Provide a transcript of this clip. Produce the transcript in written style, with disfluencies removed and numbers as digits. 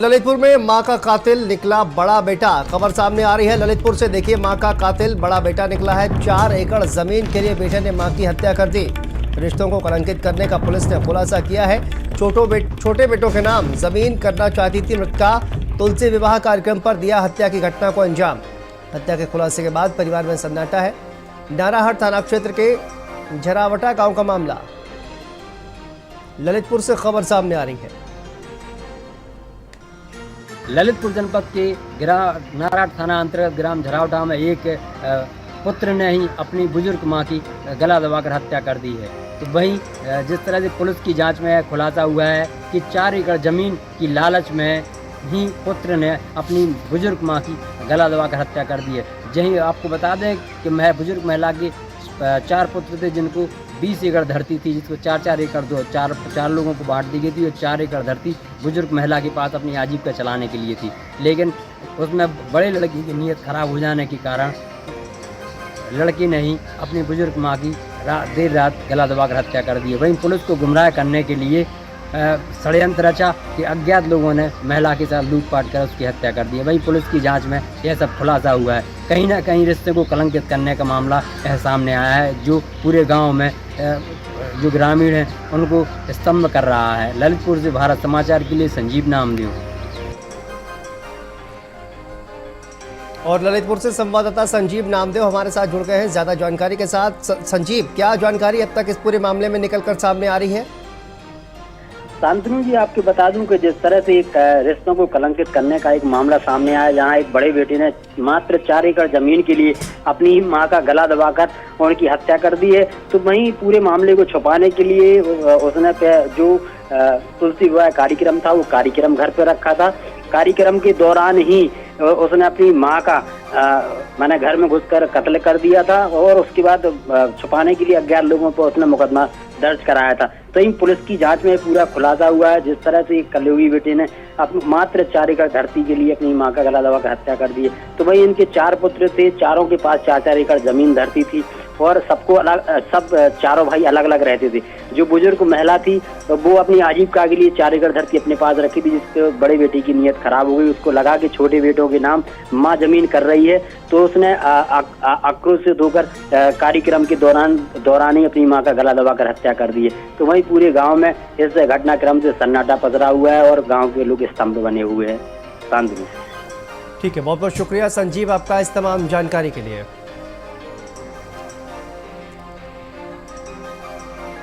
ललितपुर में मां का कातिल निकला बड़ा बेटा। खबर सामने आ रही है ललितपुर से। देखिए, मां का कातिल बड़ा बेटा निकला है। 4 एकड़ जमीन के लिए बेटे ने मां की हत्या कर दी। रिश्तों को कलंकित करने का पुलिस ने खुलासा किया है। छोटे बेटों के नाम जमीन करना चाहती थी मृतका। तुलसी विवाह कार्यक्रम पर दिया हत्या की घटना को अंजाम। हत्या के खुलासे के बाद परिवार में सन्नाटा है। नाराहट थाना क्षेत्र के झरावटा गांव का मामला। ललितपुर से खबर सामने आ रही है। ललितपुर जनपद के नारायण थाना अंतर्गत ग्राम झरावटा में एक पुत्र ने ही अपनी बुजुर्ग मां की गला दबाकर हत्या कर दी है। तो वहीं जिस तरह से पुलिस की जांच में खुलासा हुआ है कि 4 एकड़ जमीन की लालच में ही पुत्र ने अपनी बुजुर्ग मां की गला दबाकर हत्या कर दी है। यही आपको बता दें कि बुजुर्ग महिला के 4 पुत्र थे, जिनको 20 एकड़ धरती थी, जिसको 4-4 एकड़ चार लोगों को बांट दी गई थी। और 4 एकड़ धरती बुजुर्ग महिला के पास अपनी आजीविका चलाने के लिए थी, लेकिन उसमें बड़े लड़की की नीयत खराब हो जाने के कारण लड़की ने ही अपनी बुजुर्ग मां की देर रात गला दबाकर हत्या कर दी है। वहीं पुलिस को गुमराह करने के लिए षड्यंत्र रचा कि अज्ञात लोगों ने महिला के साथ लूटपाट कर उसकी हत्या कर दी है। वहीं पुलिस की जांच में यह सब खुलासा हुआ है। कहीं ना कहीं रिश्ते को कलंकित करने का मामला सामने आया है, जो पूरे गांव में जो ग्रामीण हैं उनको स्तंभ कर रहा है। ललितपुर से भारत समाचार के लिए संजीव नामदेव। और ललितपुर से संवाददाता संजीव नामदेव हमारे साथ जुड़ गए हैं ज्यादा जानकारी के साथ। संजीव, क्या जानकारी अब तक इस पूरे मामले में निकलकर सामने आ रही है? शांतनु जी, आपको बता दूं कि जिस तरह से एक रिश्तों को कलंकित करने का एक मामला सामने आया, जहां एक बड़े बेटे ने मात्र 4 एकड़ जमीन के लिए अपनी मां का गला दबाकर उनकी हत्या कर दी है, तो वहीं पूरे मामले को छुपाने के लिए उसने जो तुलसी विवाह कार्यक्रम था वो कार्यक्रम घर पे रखा था। कार्यक्रम के दौरान ही उसने अपनी मां का मैंने घर में घुसकर कत्ल कर दिया था, और उसके बाद छुपाने के लिए अज्ञात लोगों पर उसने मुकदमा दर्ज कराया था। तो इन पुलिस की जांच में पूरा खुलासा हुआ है। जिस तरह से एक कलयुगी बेटे ने मात्र 4 एकड़ धरती के लिए अपनी मां का गला दबाकर हत्या कर दी है, तो वही इनके 4 पुत्र थे, चारों के पास 4-4 एकड़ जमीन धरती थी, और सब चारों भाई अलग अलग रहते थे। जो बुजुर्ग महिला थी वो अपनी आजीविका के लिए 4 एकड़ धरती अपने पास रखी थी, जिसके बड़े बेटे की नीयत खराब हो गई। उसको लगा कि छोटे बेटों के नाम मां जमीन कर रही है, तो उसने आक्रोशित होकर कार्यक्रम के दौरान ही अपनी मां का गला दबाकर हत्या कर दी है। तो वहीं पूरे गांव में इस घटनाक्रम से सन्नाटा पसरा हुआ है और गांव के लोग स्तंभ बने हुए हैं। शांति। ठीक है, बहुत बहुत शुक्रिया संजीव आपका इस तमाम जानकारी के लिए।